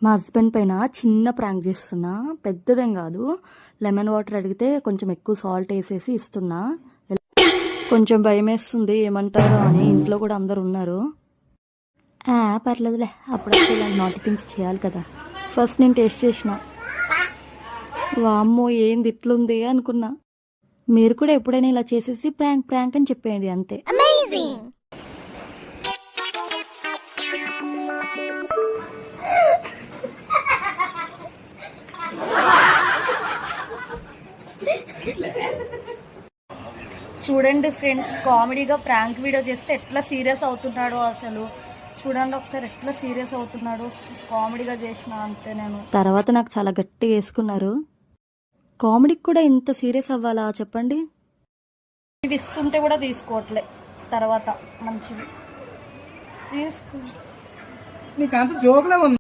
మా హస్బెండ్ పైన చిన్న ప్రాంక్ చేస్తున్నా, పెద్దదేం కాదు. లెమన్ వాటర్ అడిగితే కొంచెం ఎక్కువ సాల్ట్ వేసేసి ఇస్తున్నా. కొంచెం భయం వేస్తుంది ఏమంటారో అని, ఇంట్లో కూడా అందరు ఉన్నారు. పర్లేదులే, అప్పుడప్పుడు ఇలాంటి నాటి థింగ్స్ చేయాలి కదా. ఫస్ట్ నేను టేస్ట్ చేసిన, వామ్మో ఏంది ఇట్లుంది అనుకున్నా. మీరు కూడా ఎప్పుడైనా ఇలా చేసేసి ప్రాంక్ ప్రాంక్ అని చెప్పేయండి అంతే. చూడండి ఫ్రెండ్స్, కామెడీగా ప్రాంక్ వీడియో చేస్తే ఎట్లా సీరియస్ అవుతున్నాడో అసలు చూడండి ఒకసారి, ఎట్లా సీరియస్ అవుతున్నాడు. కామెడీగా చేసిన అంతే నేను. తర్వాత నాకు చాలా గట్టిగా వేసుకున్నారు. కామెడీకి కూడా ఇంత సీరియస్ అవ్వాలా చెప్పండి. ఇవి ఇస్తుంటే కూడా తీసుకోవట్లే. తర్వాత మంచివి తీసుకు, నీకు అంత జోకులే ఉంది.